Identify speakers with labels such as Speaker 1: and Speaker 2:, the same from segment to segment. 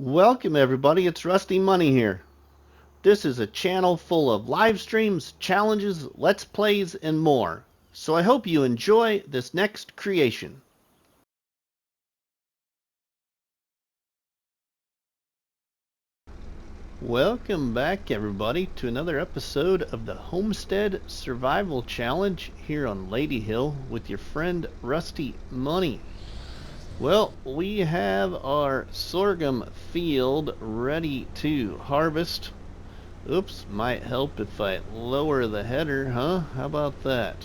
Speaker 1: Welcome everybody, it's RustyMoney here. This is a channel full of live streams, challenges, let's plays, and more. So I hope you enjoy this next creation. Welcome back everybody to another episode of the Homestead Survival Challenge here on Ladyhill with your friend RustyMoney. Well, we have our sorghum field ready to harvest. Oops, might help if I lower the header, huh? How about that?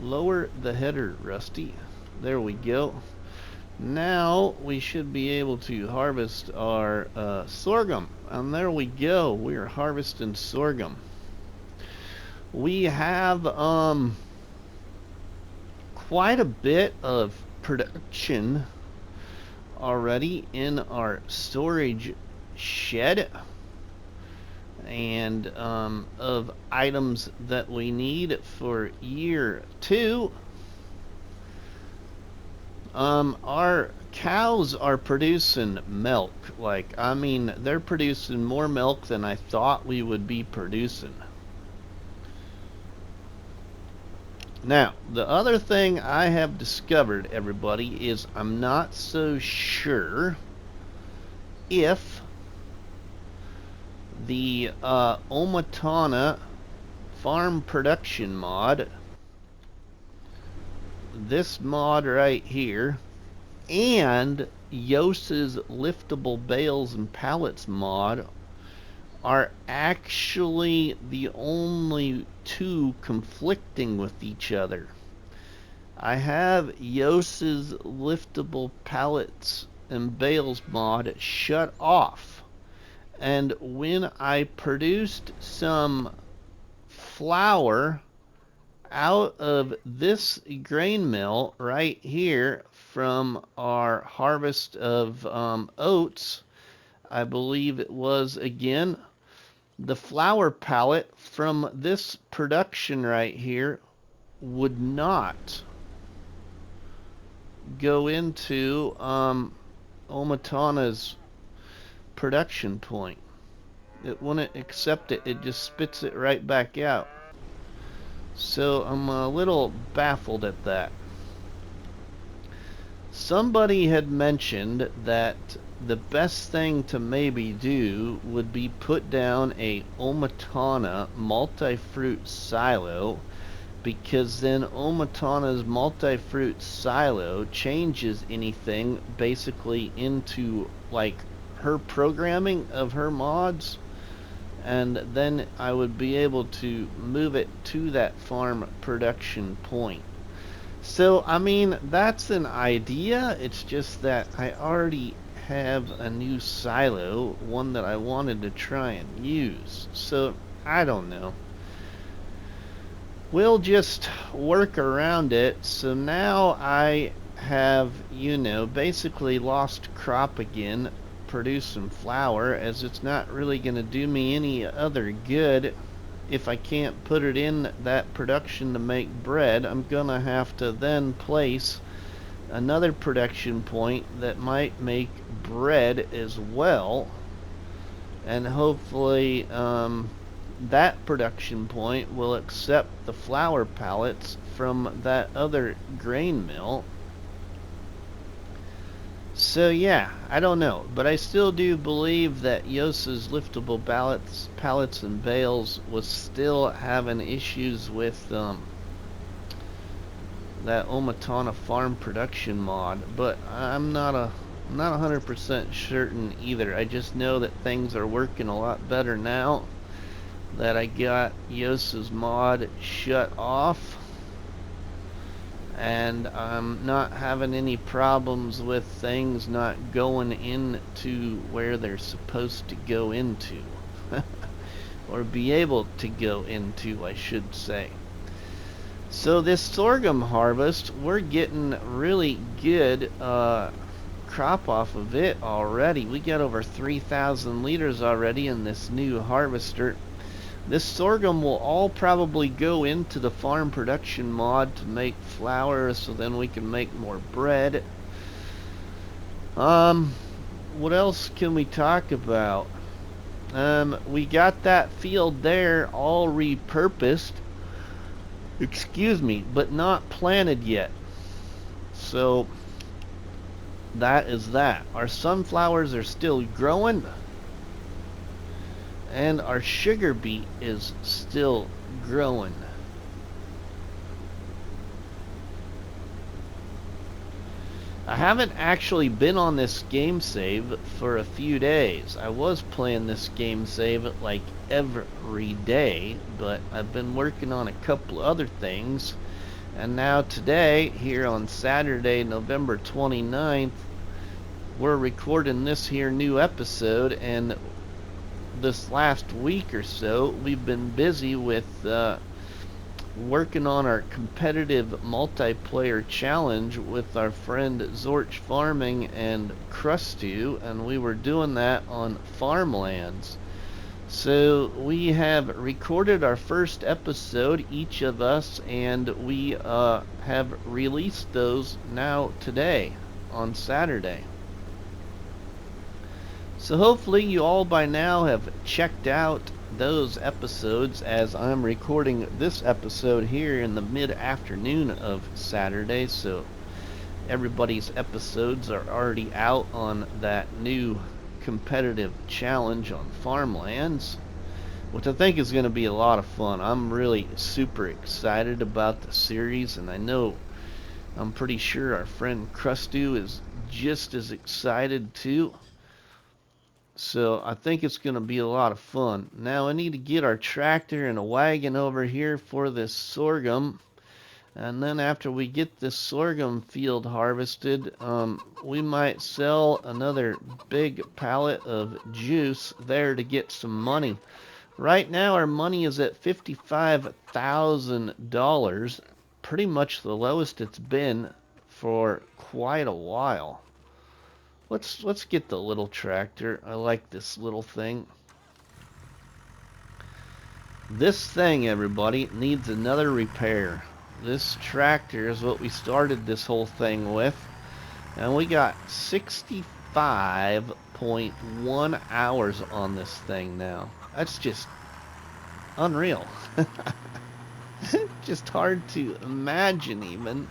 Speaker 1: Lower the header, Rusty. There we go. Now we should be able to harvest our sorghum. And there we go. We are harvesting sorghum. We have quite a bit of production already in our storage shed, and of items that we need for year 2. Our cows are producing milk. They're producing more milk than I thought we would be producing. Now, the other thing I have discovered, everybody, is I'm not so sure if the Omatana farm production mod, this mod right here, and Yosa's liftable bales and pallets mod are actually the only two conflicting with each other. I have Yosa's liftable pallets and bales mod shut off, and when I produced some flour out of this grain mill right here from our harvest of oats, I believe it was, again, the flour pallet from this production right here would not go into Omatana's production point. It wouldn't accept it. It just spits it right back out. So I'm a little baffled at that. Somebody had mentioned that the best thing to maybe do would be put down a Omatana multi-fruit silo, because then Omatana's multi-fruit silo changes anything basically into like her programming of her mods, and then I would be able to move it to that farm production point. So I mean, that's an idea. It's just that I already have a new silo, one that I wanted to try and use. So I don't know. We'll just work around it. So now I have, basically lost crop again, produce some flour, as it's not really going to do me any other good. If I can't put it in that production to make bread, I'm gonna have to then place another production point that might make bread as well, and hopefully that production point will accept the flour pallets from that other grain mill. So yeah, I don't know, but I still do believe that Yosa's liftable pallets and bales was still having issues with that Omatana farm production mod, but I'm not 100% certain either. I just know that things are working a lot better now that I got Yosa's mod shut off, and I'm not having any problems with things not going into where they're supposed to go into. Or be able to go into, I should say. So this sorghum harvest, we're getting really good crop off of it already. We got over 3,000 liters already in this new harvester. This sorghum will all probably go into the farm production mod to make flour, so then we can make more bread. what else can we talk about? We got that field there all repurposed, excuse me, but not planted yet. So that is that. Our sunflowers are still growing, and our sugar beet is still growing. I haven't actually been on this game save for a few days. I was playing this game save like every day, but I've been working on a couple other things. And now today, here on Saturday, November 29th, we're recording this here new episode, and this last week or so, we've been busy with working on our competitive multiplayer challenge with our friend Zorch Farming and Crusty, and we were doing that on farmlands. So we have recorded our first episode, each of us, and we have released those now today on Saturday. So hopefully you all by now have checked out those episodes, as I'm recording this episode here in the mid-afternoon of Saturday, so everybody's episodes are already out on that new competitive challenge on farmlands, which I think is going to be a lot of fun. I'm really super excited about the series, and I'm pretty sure our friend Crusty is just as excited too. So I think it's going to be a lot of fun. Now I need to get our tractor and a wagon over here for this sorghum. And then after we get this sorghum field harvested, we might sell another big pallet of juice there to get some money. Right now our money is at $55,000. Pretty much the lowest it's been for quite a while. Let's get the little tractor. I like this little thing. This thing, everybody, needs another repair. This tractor is what we started this whole thing with, and we got 65.1 hours on this thing now. That's just unreal. Just hard to imagine even.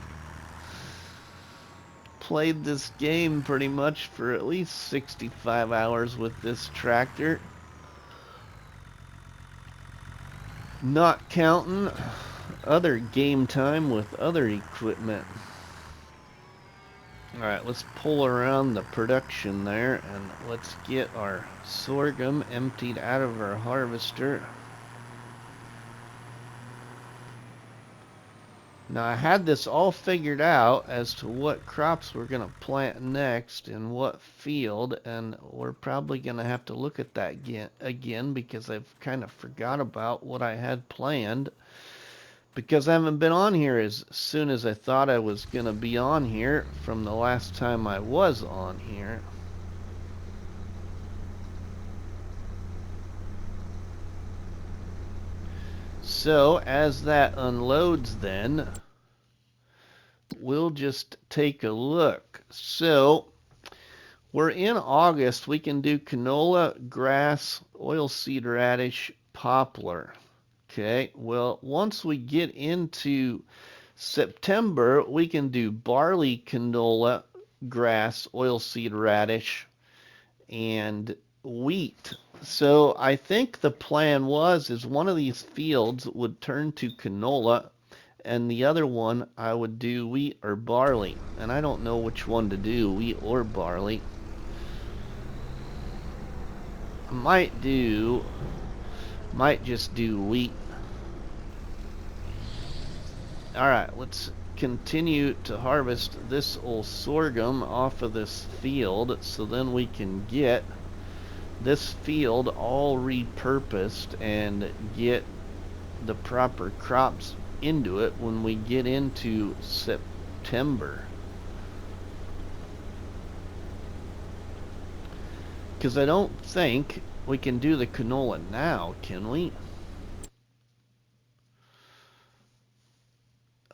Speaker 1: Played this game pretty much for at least 65 hours with this tractor, not counting other game time with other equipment. Alright, let's pull around the production there, and let's get our sorghum emptied out of our harvester. Now I had this all figured out as to what crops we're going to plant next in what field, and we're probably going to have to look at that again because I've kind of forgot about what I had planned, because I haven't been on here as soon as I thought I was going to be on here from the last time I was on here. So as that unloads then, we'll just take a look. So we're in August. We can do canola, grass, oilseed radish, poplar. Okay, well, once we get into September, we can do barley, canola, grass, oilseed radish, and wheat. So I think the plan is one of these fields would turn to canola, and the other one I would do wheat or barley. And I don't know which one to do, wheat or barley. I might just do wheat. Alright, let's continue to harvest this old sorghum off of this field, so then we can get this field all repurposed and get the proper crops into it when we get into September. Because I don't think we can do the canola now, can we?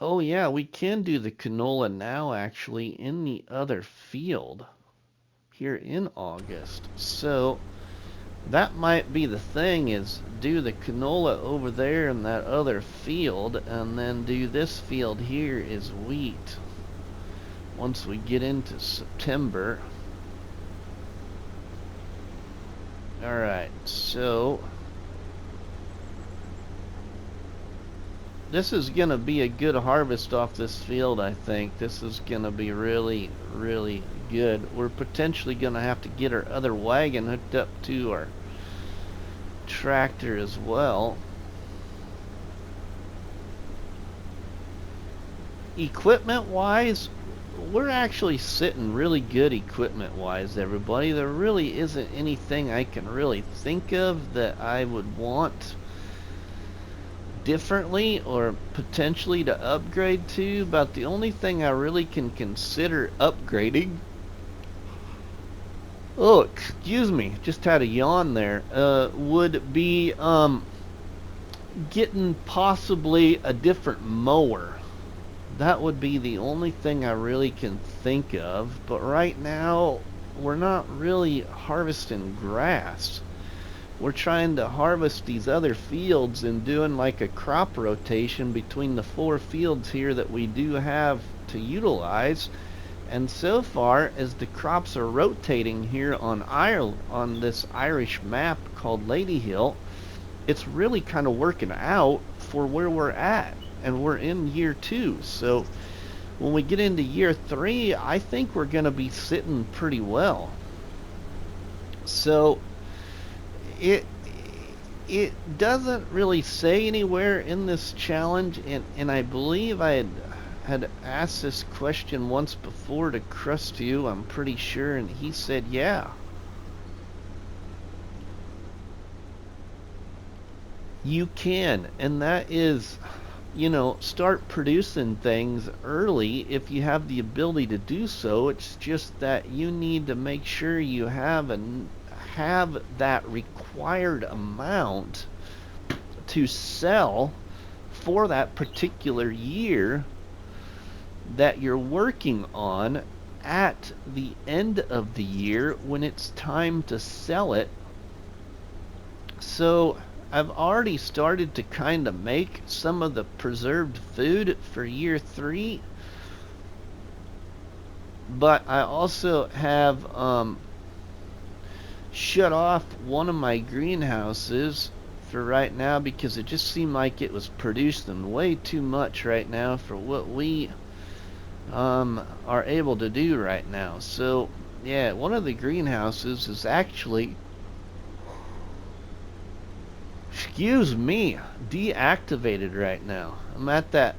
Speaker 1: Oh yeah, we can do the canola now actually in the other field. here in August. So that might be the thing, is do the canola over there in that other field, and then do this field here is wheat once we get into September. Alright, so this is going to be a good harvest off this field, I think. This is going to be really, really good. We're potentially going to have to get our other wagon hooked up to our tractor as well. Equipment-wise, we're actually sitting really good equipment-wise, everybody. There really isn't anything I can really think of that I would want differently or potentially to upgrade to. But the only thing I really can consider upgrading, oh excuse me, just had a yawn there, would be getting possibly a different mower. That would be the only thing I really can think of. But right now we're not really harvesting grass. We're trying to harvest these other fields and doing like a crop rotation between the 4 fields here that we do have to utilize. And so far as the crops are rotating here on Ireland, on this Irish map called Ladyhill, it's really kind of working out for where we're at. And we're in year 2. So when we get into year 3, I think we're going to be sitting pretty well. So it doesn't really say anywhere in this challenge, and I believe I had asked this question once before to Krusty, I'm pretty sure, and he said yeah. You can, and that is, you know, start producing things early if you have the ability to do so. It's just that you need to make sure you have that required amount to sell for that particular year that you're working on at the end of the year when it's time to sell it. So I've already started to kind of make some of the preserved food for year 3, but I also have shut off one of my greenhouses for right now because it just seemed like it was producing way too much right now for what we are able to do right now. So yeah, one of the greenhouses is actually, excuse me, deactivated right now. I'm at that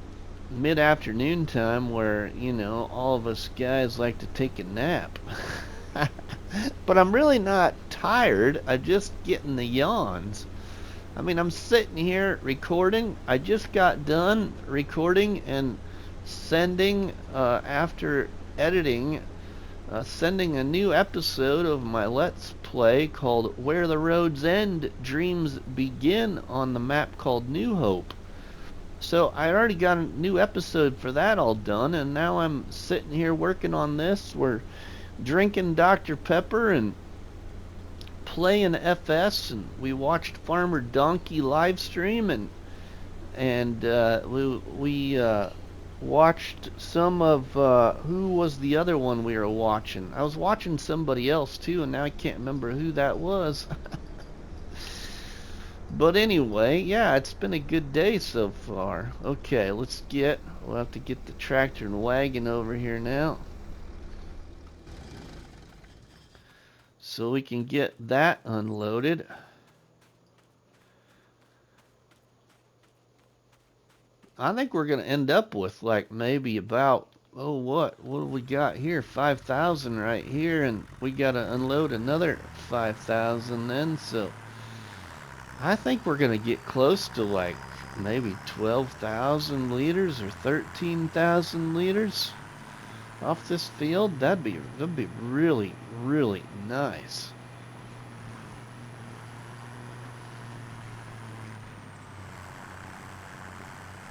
Speaker 1: mid-afternoon time where, you know, all of us guys like to take a nap. But I'm really not tired. I'm just getting the yawns. I mean, I'm sitting here recording. I just got done recording and sending, after editing, sending a new episode of my Let's Play called Where the Roads End, Dreams Begin on the map called New Hope. So I already got a new episode for that all done, and now I'm sitting here working on this. We're drinking Dr. Pepper and playing FS, and we watched Farmer Donkey live stream, and we watched some of who was the other one we were watching? I was watching somebody else too, and now I can't remember who that was. But anyway, yeah, it's been a good day so far. Okay, we'll have to get the tractor and wagon over here now, so we can get that unloaded. I think we're going to end up with like maybe about, oh, what do we got here? 5,000 right here, and we got to unload another 5,000 then. So I think we're going to get close to like maybe 12,000 liters or 13,000 liters off this field. That'd be really, really nice.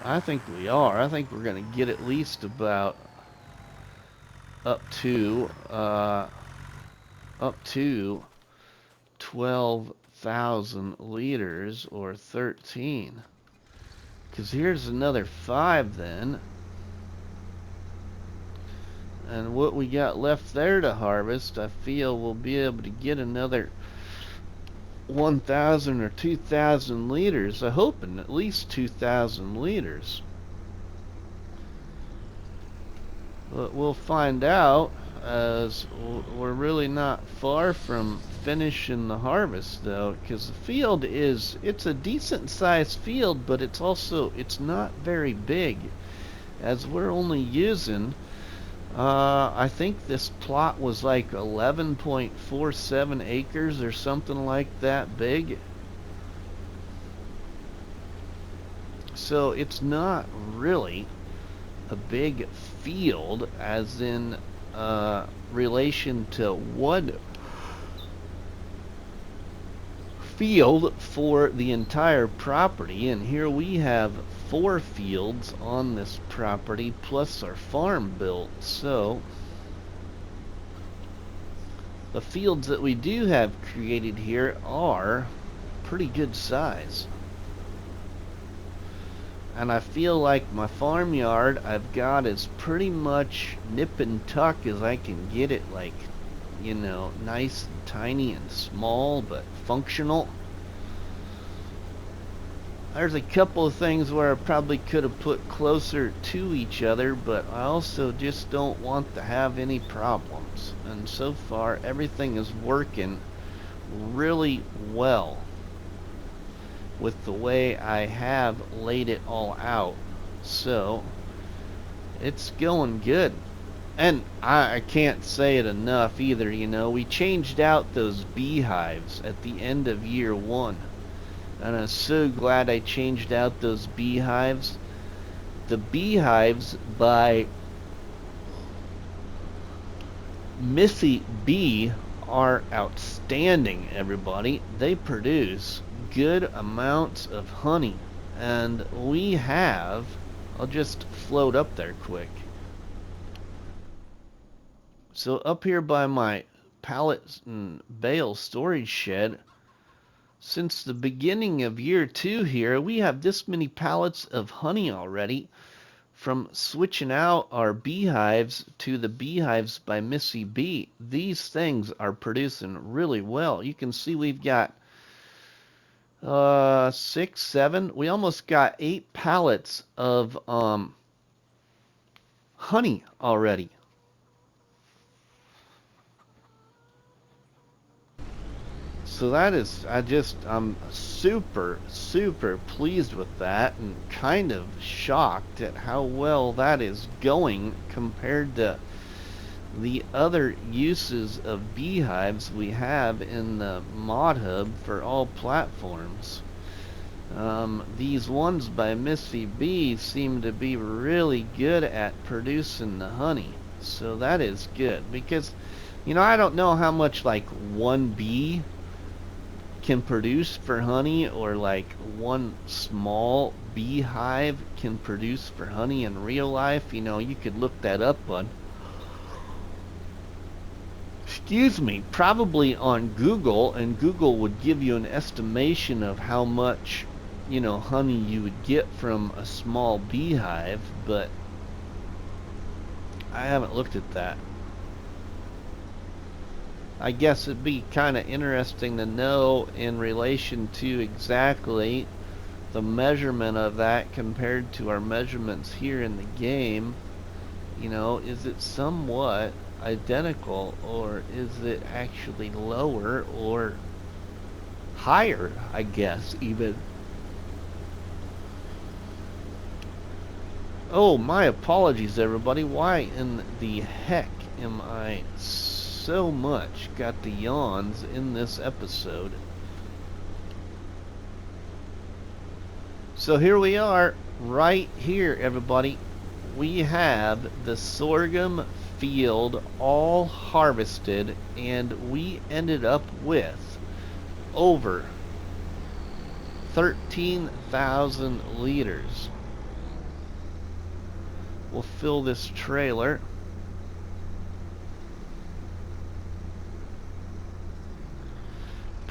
Speaker 1: I think we are. I think we're going to get at least about up to up to 12,000 liters, or 13. Because here's another 5 then. And what we got left there to harvest, I feel we'll be able to get another 1,000 or 2,000 liters. I'm hoping at least 2,000 liters. But we'll find out, as we're really not far from finishing the harvest though, because the field it's a decent sized field, but it's not very big, as we're only using I think this plot was like 11.47 acres or something like that big. So it's not really a big field, as in relation to one field for the entire property. And here we have 4 fields on this property plus our farm built. So the fields that we do have created here are pretty good size. And I feel like my farmyard I've got is pretty much nip and tuck as I can get it, like, you know, nice and tiny and small but functional. There's a couple of things where I probably could have put closer to each other, but I also just don't want to have any problems. And so far everything is working really well with the way I have laid it all out. So it's going good. And I can't say it enough either, you know, we changed out those beehives at the end of year 1. And I'm so glad I changed out those beehives. The beehives by Missy Bee are outstanding, everybody. They produce good amounts of honey. And we have, I'll just float up there quick. So up here by my pallets and bale storage shed, since the beginning of year 2 here, we have this many pallets of honey already from switching out our beehives to the beehives by Missy Bee. These things are producing really well. You can see we've got 6, 7, we almost got 8 pallets of honey already. So that is, I'm super pleased with that, and kind of shocked at how well that is going compared to the other uses of beehives we have in the mod hub for all platforms. These ones by Missy Bee seem to be really good at producing the honey. So that is good, because, you know, I don't know how much like one bee can produce for honey, or like one small beehive can produce for honey in real life. You know, you could look that up on, excuse me, probably on Google, and Google would give you an estimation of how much, you know, honey you would get from a small beehive, but I haven't looked at that. I guess it'd be kind of interesting to know in relation to exactly the measurement of that compared to our measurements here in the game. You know, is it somewhat identical, or is it actually lower or higher, I guess, even? Oh, my apologies, everybody. Why in the heck am I so much got the yawns in this episode? So here we are, right here, everybody. We have the sorghum field all harvested, and we ended up with over 13,000 liters. We'll fill this trailer.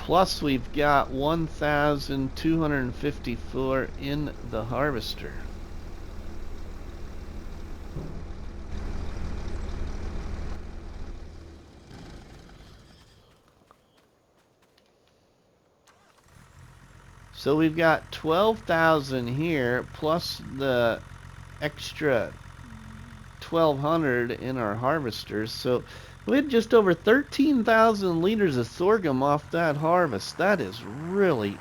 Speaker 1: Plus we've got 1,254 in the harvester. So we've got 12,000 here plus the extra 1,200 in our harvesters. So we had just over 13,000 liters of sorghum off that harvest. That is really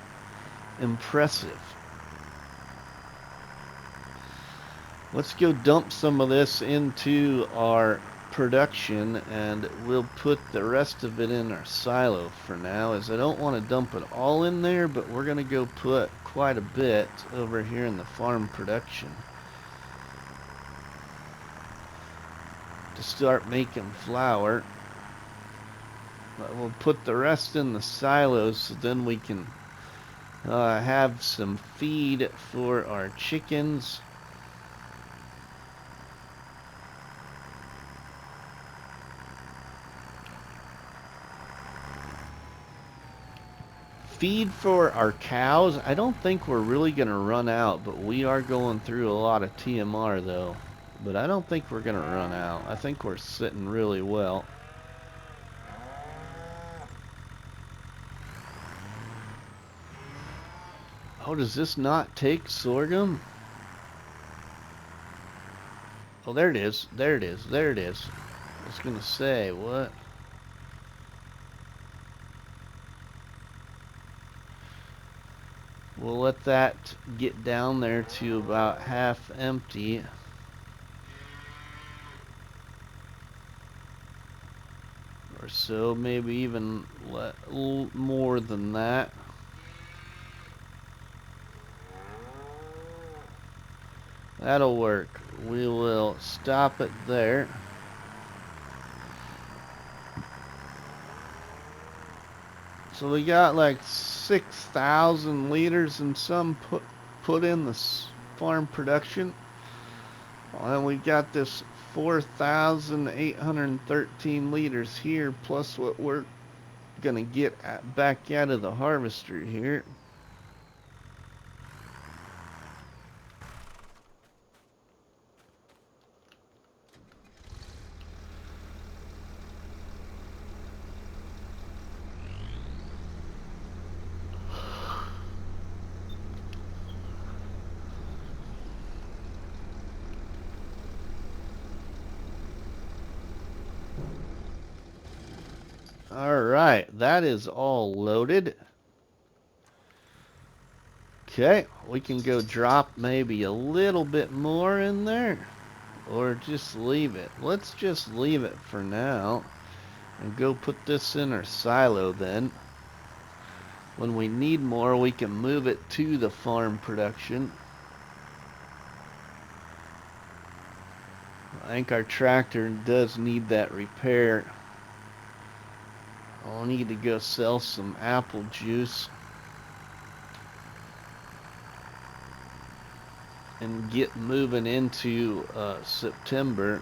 Speaker 1: impressive. Let's go dump some of this into our production, and we'll put the rest of it in our silo for now, as I don't want to dump it all in there, but we're going to go put quite a bit over here in the farm production to start making flour. But we'll put the rest in the silos so then we can have some feed for our chickens. Feed for our cows. I don't think we're really going to run out, but we are going through a lot of TMR though. But I don't think we're going to run out. I think we're sitting really well. Oh, does this not take sorghum? Oh, there it is. There it is. There it is. I was going to say, what? We'll let that get down there to about half empty. Or so, maybe even a little more than that. That'll work. We will stop it there. So we got like 6,000 liters and some put in the farm production. And we got this 4,813 liters here, plus what we're gonna get back out of the harvester here. Alright, that is all loaded. Okay, we can go drop maybe a little bit more in there, or just leave it. Let's just leave it for now and go put this in our silo then. When we need more, we can move it to the farm production. I think our tractor does need that repair. I'll need to go sell some apple juice and get moving into September.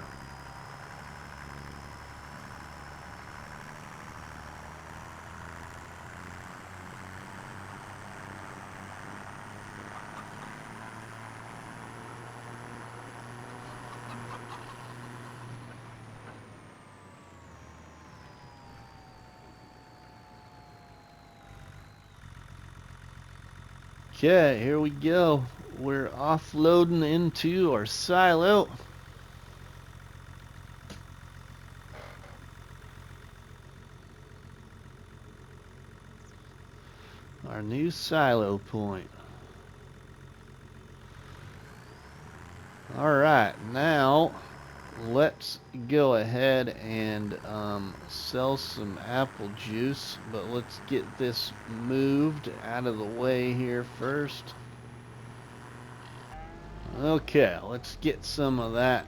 Speaker 1: Okay, here we go. We're offloading into our silo. Our new silo point. Alright, now let's go ahead and sell some apple juice, but let's get this moved out of the way here first. Okay, let's get some of that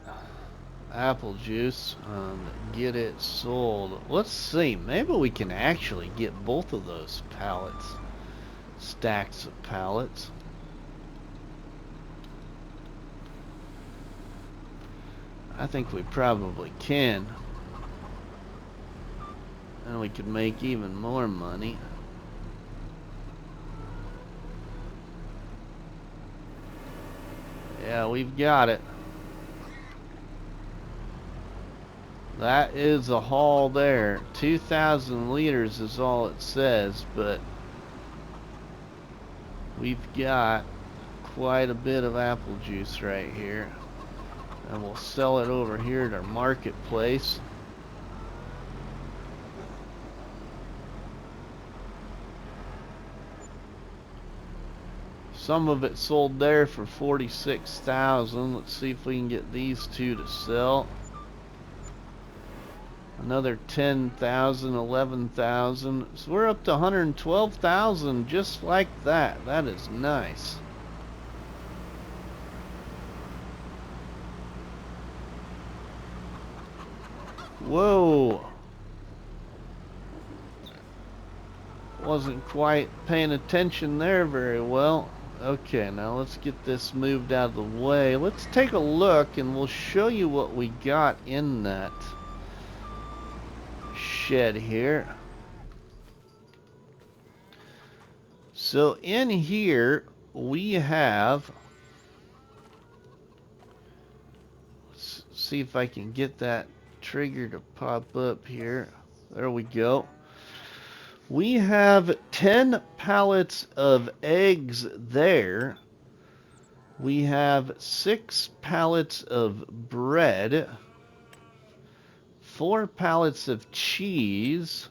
Speaker 1: apple juice and get it sold. Let's see, maybe we can actually get both of those pallets, stacks of pallets. I think we probably can. And we could make even more money. Yeah, we've got it. That is a haul there. 2,000 liters is all it says, but we've got quite a bit of apple juice right here. And we'll sell it over here at our marketplace. Some of it sold there for 46,000. Let's see if we can get these two to sell. Another 10,000, 11,000. So we're up to 112,000 just like that. That is nice. Whoa. Wasn't quite paying attention there very well. Okay, now let's get this moved out of the way. Let's take a look and we'll show you what we got in that shed here. So in here we have, let's see if I can get that trigger to pop up here. There we go. We have 10 pallets of eggs there. We have 6 pallets of bread, 4 pallets of cheese,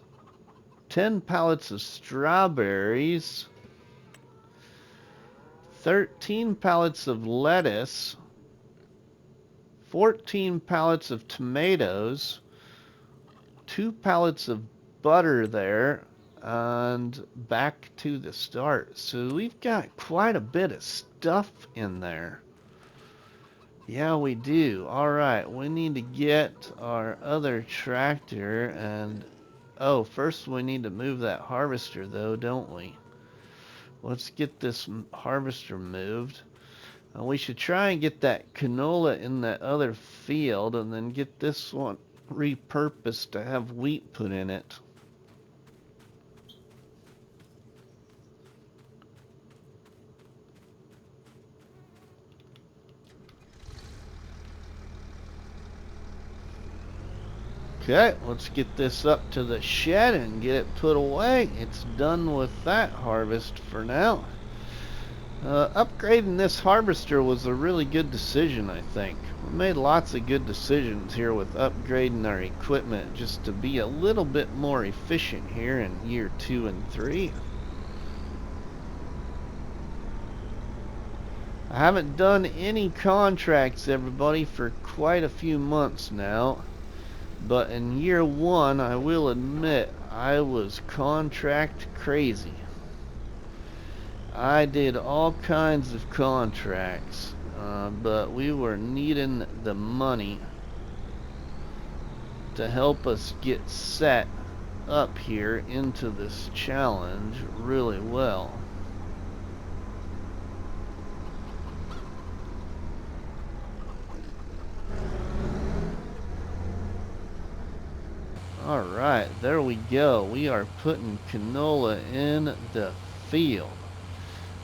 Speaker 1: 10 pallets of strawberries, 13 pallets of lettuce, 14 pallets of tomatoes, 2 pallets of butter there, and back to the start. So we've got quite a bit of stuff in there. Yeah, we do. Alright, we need to get our other tractor and... Oh, first we need to move that harvester though, don't we? Let's get this harvester moved. We should try and get that canola in that other field and then get this one repurposed to have wheat put in it. Okay, let's get this up to the shed and get it put away. It's done with that harvest for now. Upgrading this harvester was a really good decision, I think. We made lots of good decisions here with upgrading our equipment just to be a little bit more efficient here in year 2 and 3. I haven't done any contracts, everybody, for quite a few months now. But in year 1, I will admit, I was contract crazy. I did all kinds of contracts, but we were needing the money to help us get set up here into this challenge really well. Alright, there we go. We are putting canola in the field.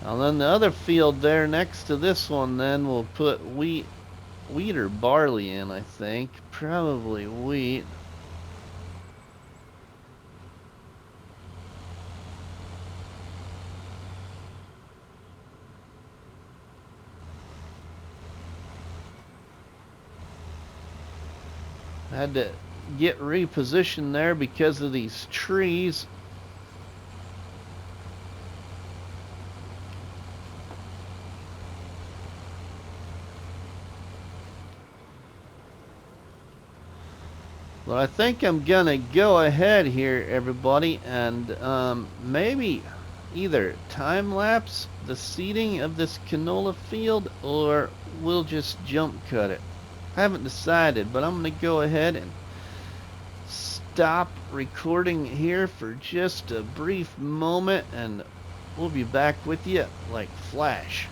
Speaker 1: And then the other field there next to this one, then we'll put wheat or barley in, I think. Probably wheat. Had to get repositioned there because of these trees. But I think I'm gonna go ahead here, everybody, and maybe either time-lapse the seeding of this canola field, or we'll just jump cut it. I haven't decided, but I'm gonna go ahead and stop recording here for just a brief moment, and we'll be back with you like flash.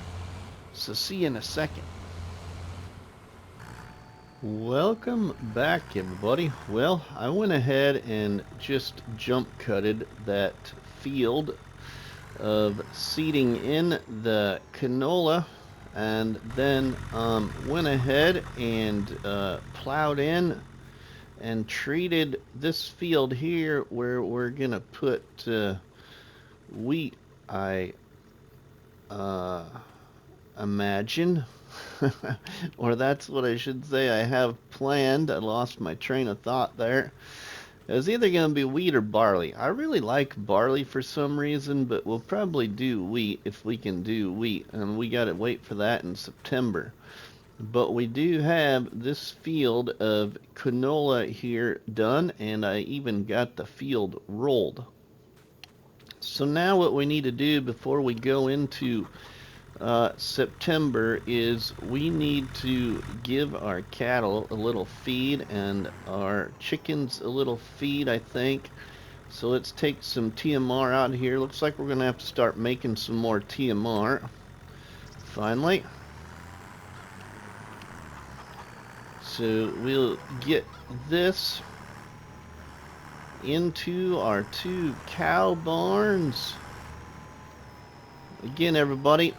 Speaker 1: So see you in a second. Welcome back, everybody. Well, I went ahead and just jump cutted that field of seeding in the canola, and then went ahead and plowed in and treated this field here where we're gonna put wheat, I imagine. Or that's what I should say I have planned. I lost my train of thought there. It was either going to be wheat or barley. I really like barley for some reason, but we'll probably do wheat if we can do wheat. And we got to wait for that in September. But we do have this field of canola here done, and I even got the field rolled. So now what we need to do before we go into September is we need to give our cattle a little feed and our chickens a little feed, I think. So let's take some TMR out here. Looks like we're gonna have to start making some more TMR finally. So we'll get this into our 2 cow barns. Again, everybody,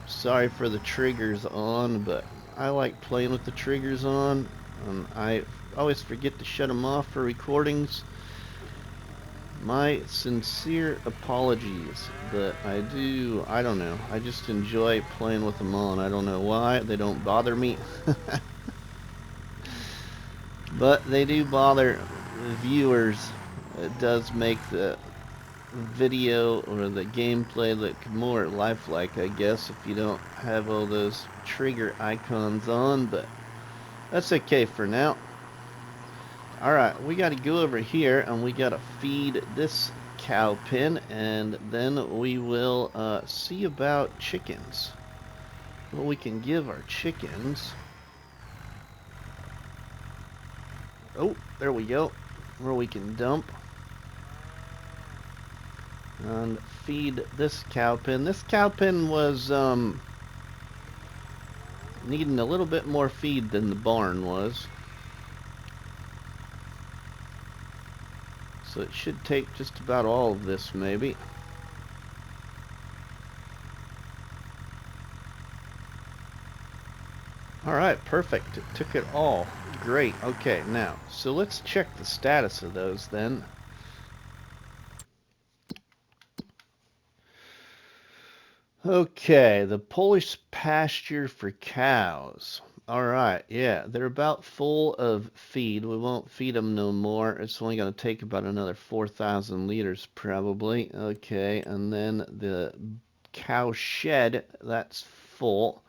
Speaker 1: sorry for the triggers on, but I like playing with the triggers on. I always forget to shut them off for recordings. My sincere apologies, but I don't know, I just enjoy playing with them on. I don't know why, they don't bother me. But they do bother the viewers. It does make the video or the gameplay look more lifelike, I guess, if you don't have all those trigger icons on, but that's okay for now. Alright, we got to go over here and we got to feed this cow pen, and then we will see about chickens. What we can give our chickens. Oh, there we go. Where we can dump and feed this cow pen. This cow pen was needing a little bit more feed than the barn was. So it should take just about all of this, maybe. Alright, perfect. It took it all. Great. Okay, now, so let's check the status of those then. Okay, the Polish pasture for cows. Alright, yeah, they're about full of feed. We won't feed them no more. It's only going to take about another 4,000 liters probably. Okay, and then the cow shed, that's full.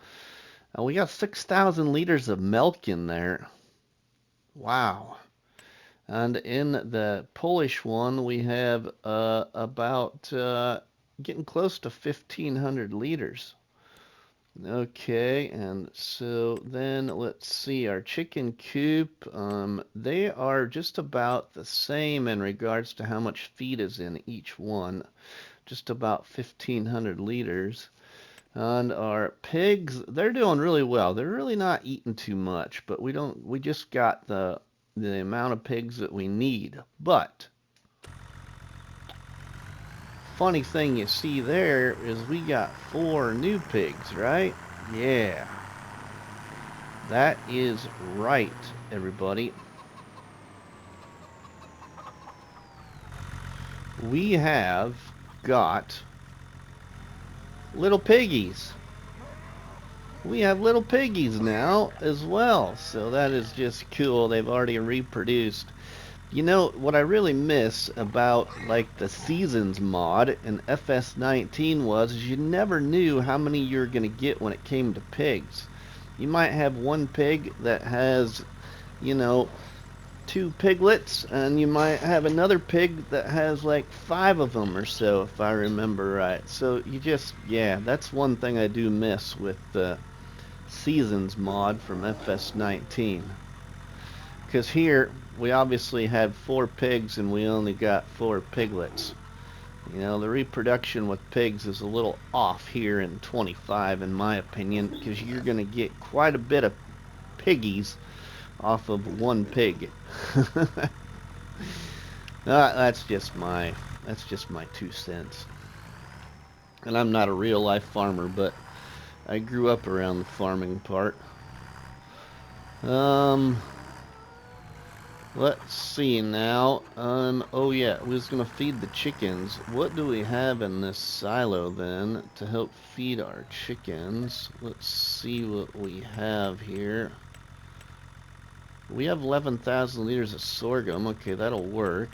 Speaker 1: We got 6,000 liters of milk in there. Wow. And in the Polish one, we have about getting close to 1,500 liters. Okay, and so then let's see, our chicken coop, they are just about the same in regards to how much feed is in each one. Just about 1,500 liters. And our pigs, they're doing really well. They're really not eating too much, but we just got the amount of pigs that we need. But funny thing you see there is we got 4 new pigs, right? Yeah. That is right, everybody. We have got little piggies. We have little piggies now as well, so that is just cool. They've already reproduced. You know what I really miss about like the seasons mod in FS19 was is you never knew how many you were going to get when it came to pigs. You might have one pig that has, you know, 2 piglets, and you might have another pig that has like 5 of them or so, if I remember right. So you just, yeah, that's one thing I do miss with the seasons mod from FS19. Because here, we obviously had 4 pigs and we only got 4 piglets. You know, the reproduction with pigs is a little off here in 25 in my opinion, because you're going to get quite a bit of piggies off of 1 pig. That's just my 2 cents. And I'm not a real life farmer, but I grew up around the farming part. Let's see now. Oh yeah, we was gonna feed the chickens. What do we have in this silo then to help feed our chickens? Let's see what we have here. We have 11,000 liters of sorghum. Okay, that'll work.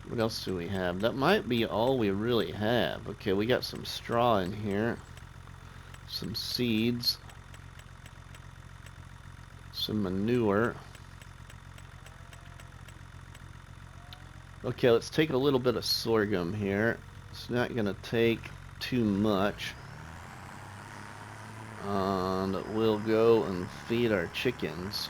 Speaker 1: What else do we have? That might be all we really have. Okay, we got some straw in here. Some seeds. Some manure. Okay, let's take a little bit of sorghum here. It's not going to take too much. And we'll go and feed our chickens.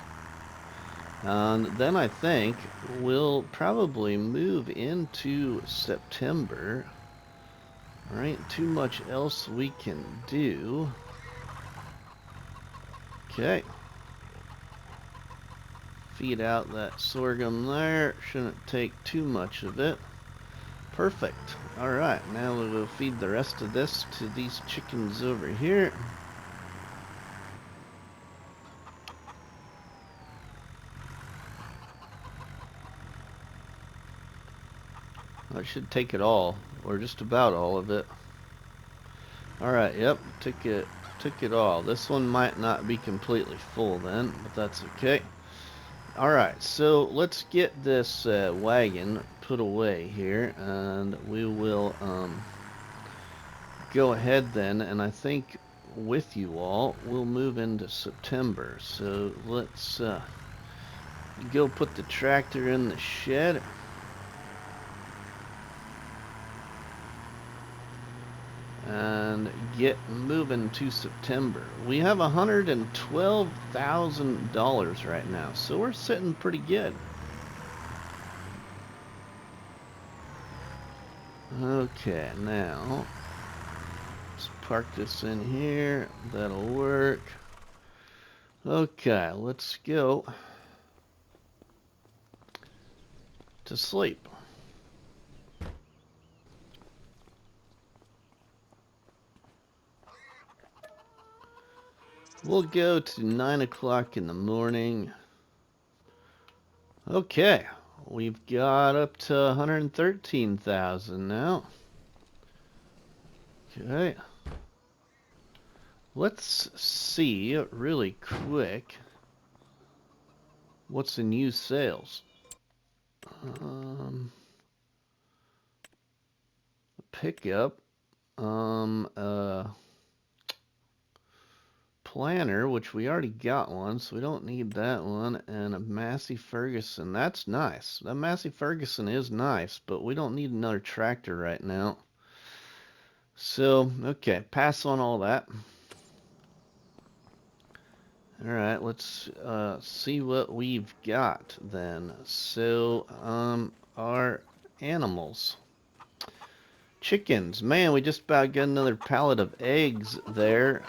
Speaker 1: And then I think we'll probably move into September. There ain't too much else we can do. Okay. Feed out that sorghum there. Shouldn't take too much of it. Perfect. Alright, now we'll go feed the rest of this to these chickens over here. I should take it all, or just about all of it. Alright, yep, took it all. This one might not be completely full then, but that's okay. Alright, so let's get this wagon put away here, and we will go ahead then, and I think with you all, we'll move into September. So let's go put the tractor in the shed. And get moving to September. We have $112,000 right now, so we're sitting pretty good. Okay, now let's park this in here. That'll work. Okay, let's go to sleep. We'll go to 9 o'clock in the morning. Okay, we've got up to 113,000 now. Okay. Let's see really quick what's the new sales. Pickup. Planner, which we already got one, so we don't need that one, and a Massey Ferguson. That's nice. That Massey Ferguson is nice, but we don't need another tractor right now. So, okay, pass on all that. Alright, let's see what we've got then. So, our animals. Chickens. Man, we just about got another pallet of eggs there.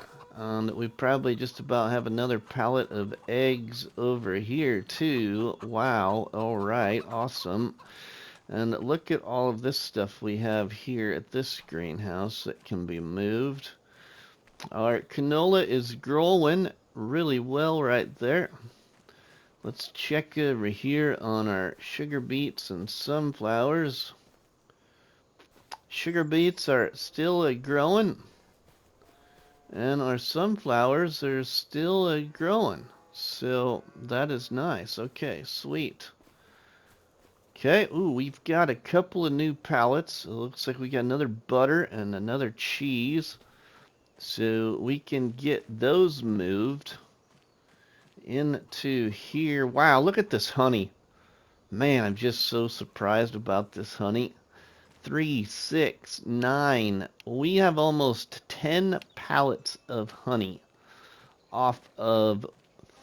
Speaker 1: We probably just about have another pallet of eggs over here too. Wow. Alright, awesome. And look at all of this stuff we have here at this greenhouse that can be moved. Our canola is growing really well right there. Let's check over here on our sugar beets and sunflowers. Sugar beets are still growing. And our sunflowers are still growing. So that is nice. Okay, sweet. Okay, ooh, we've got a couple of new pallets. It looks like we got another butter and another cheese. So we can get those moved into here. Wow, look at this honey. Man, I'm just so surprised about this honey. 3, 6, 9. We have almost 10 pallets of honey off of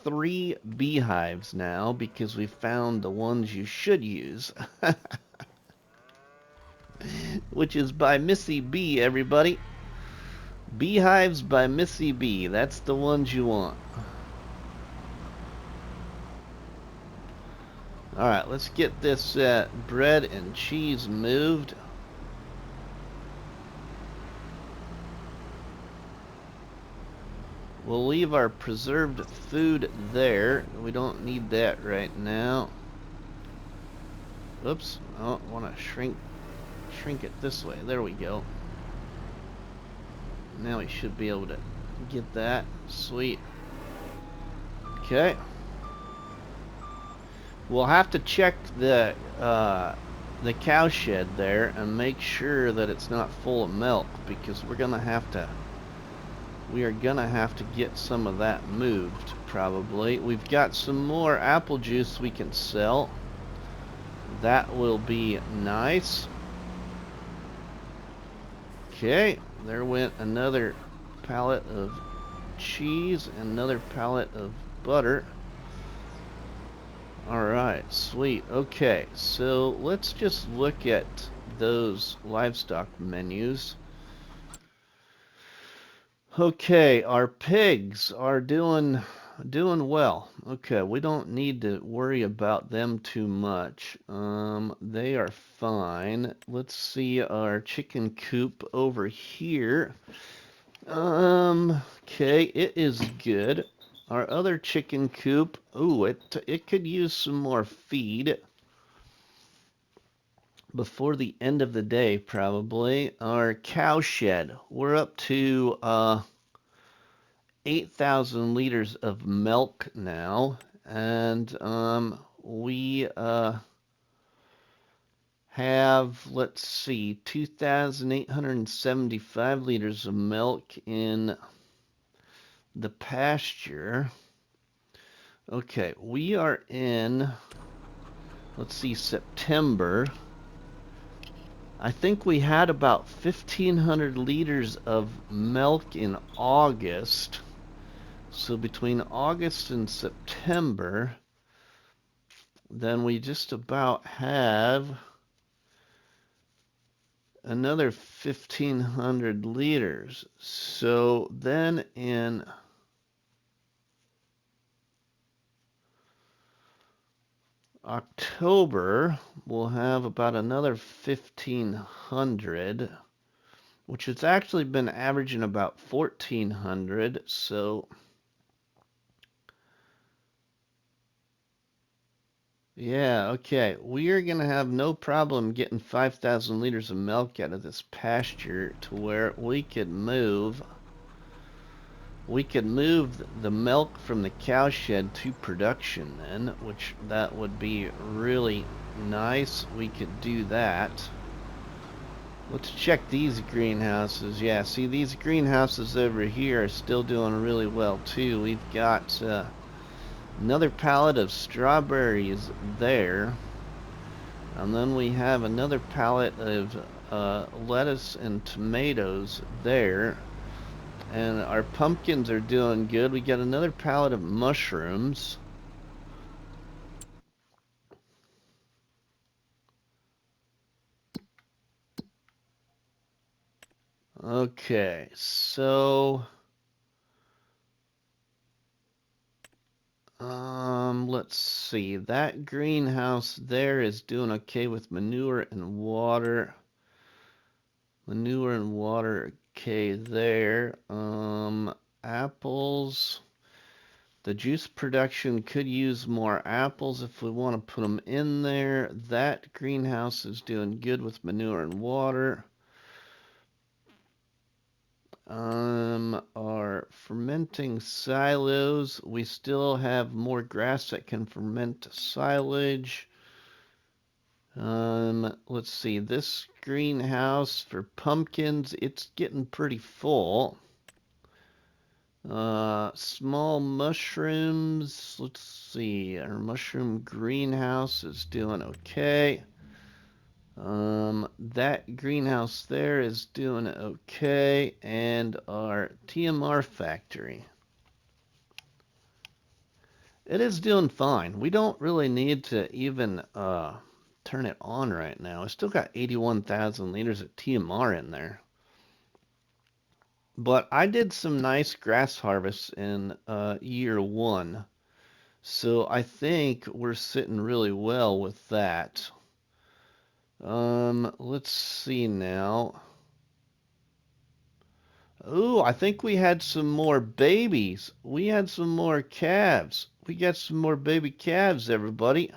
Speaker 1: 3 beehives now because we found the ones you should use. Which is by Missy B, everybody. Beehives by Missy B. That's the ones you want. Alright, let's get this bread and cheese moved. We'll leave our preserved food there. We don't need that right now. Oops. Oh, I want to shrink it this way. There we go. Now we should be able to get that. Sweet. Okay. We'll have to check the cow shed there and make sure that it's not full of milk, because we are gonna have to get some of that moved probably. We've got some more apple juice we can sell. That will be nice. Okay, there went another pallet of cheese and another pallet of butter. Alright, sweet. Okay, so let's just look at those livestock menus. Okay, our pigs are doing well. Okay, we don't need to worry about them too much. They are fine. Let's see our chicken coop over here. Okay, it is good. Our other chicken coop, ooh, it could use some more feed before the end of the day, probably. Our cow shed, we're up to 8,000 liters of milk now, and we have, let's see, 2,875 liters of milk in the pasture. Okay, we are in, let's see, September. I think we had about 1,500 liters of milk in August. So between August and September, then we just about have another 1,500 liters. So then in October, we'll have about another 1,500, which has actually been averaging about 1,400. So yeah, okay. We are going to have no problem getting 5,000 liters of milk out of this pasture to where we could move the milk from the cow shed to production then, which that would be really nice. We could do that. Let's check these greenhouses. Yeah, see, these greenhouses over here are still doing really well too. We've got another pallet of strawberries there, and then we have another pallet of lettuce and tomatoes there, and our pumpkins are doing good. We got another pallet of mushrooms. Okay, so let's see. That greenhouse there is doing okay with manure and water. Manure and water, okay there. Apples. The juice production could use more apples if we want to put them in there. That greenhouse is doing good with manure and water. Our fermenting silos, we still have more grass that can ferment silage. Let's see, this greenhouse for pumpkins, it's getting pretty full. Small mushrooms, let's see, our mushroom greenhouse is doing okay. That greenhouse there is doing okay, and our TMR factory, it is doing fine. We don't really need to even turn it on right now. It's still got 81,000 liters of TMR in there. But I did some nice grass harvests in year one, so I think we're sitting really well with that. Let's see now. Ooh, I think we had some more babies. We had some more calves. We got some more baby calves, everybody.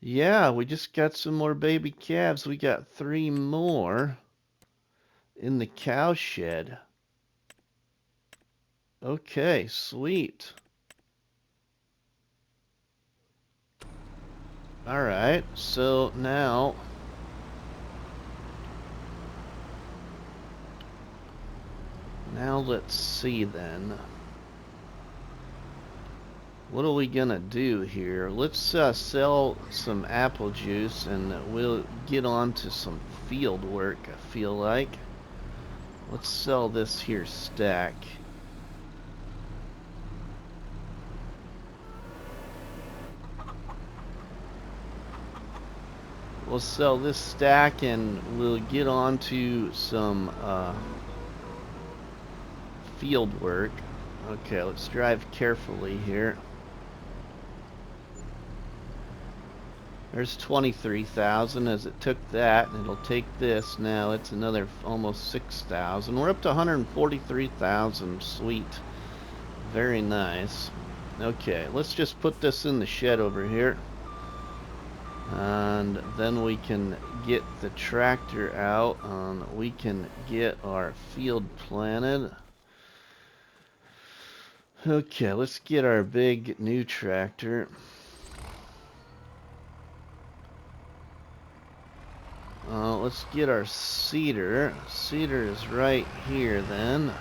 Speaker 1: Yeah, we just got some more baby calves. We got 3 more in the cow shed. Okay, sweet. All right, so now let's see then. What are we gonna do here? Let's sell some apple juice and we'll get on to some field work, I feel like. Let's sell this here stack. We'll sell this stack and we'll get on to some field work. Okay, let's drive carefully here. There's 23,000 as it took that, and it'll take this. Now it's another almost 6,000. We're up to 143,000. Sweet. Very nice. Okay, let's just put this in the shed over here. And then we can get the tractor out and we can get our field planted. Okay, let's get our big new tractor. Let's get our seeder. Seeder is right here then.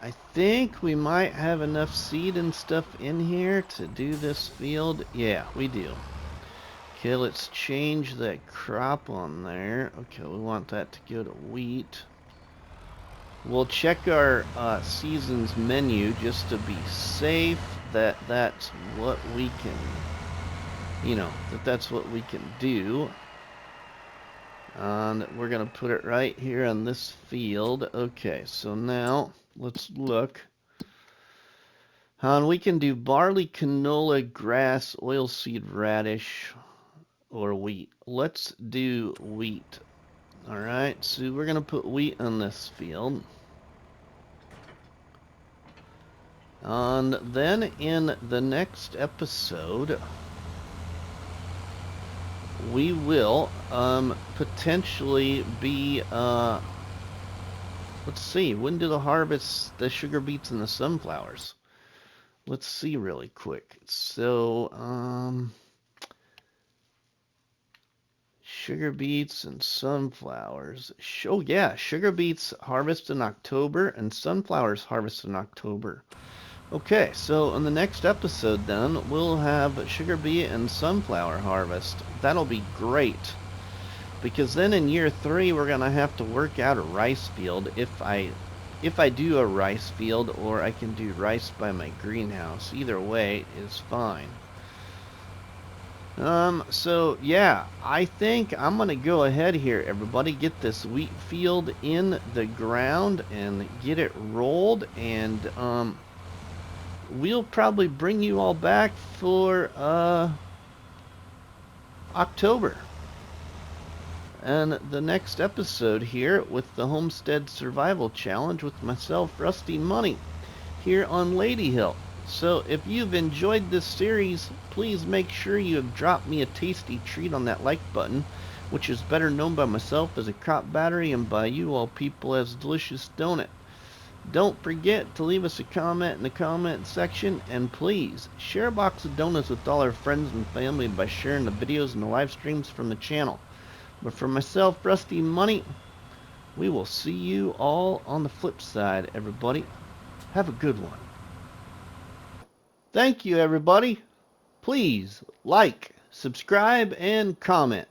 Speaker 1: I think we might have enough seed and stuff in here to do this field. Yeah, we do. Okay, let's change that crop on there. Okay, we want that to go to wheat. We'll check our seasons menu just to be safe that that's what we can, you know, that's what we can do. And we're going to put it right here on this field. Okay, so now let's look. And we can do barley, canola, grass, oilseed radish, or wheat. Let's do wheat. Alright, so we're going to put wheat on this field. And then in the next episode, we will potentially be let's see, when do the harvest the sugar beets and the sunflowers? Let's see really quick. So sugar beets and sunflowers. Oh yeah, sugar beets harvest in October and sunflowers harvest in October. Okay, so in the next episode then, we'll have sugar beet and sunflower harvest. That'll be great. Because then in year 3, we're going to have to work out a rice field if I do a rice field, or I can do rice by my greenhouse. Either way is fine. So yeah, I think I'm going to go ahead here, everybody, get this wheat field in the ground and get it rolled, and we'll probably bring you all back for October and the next episode here with the Homestead Survival Challenge with myself, RustyMoney, here on Ladyhill. So if you've enjoyed this series, please make sure you have dropped me a tasty treat on that like button, which is better known by myself as a crop battery and by you all people as delicious donut. Don't forget to leave us a comment in the comment section, and please share a box of donuts with all our friends and family by sharing the videos and the live streams from the channel. But for myself, RustyMoney, we will see you all on the flip side, everybody. Have a good one. Thank you, everybody. Please like, subscribe, and comment.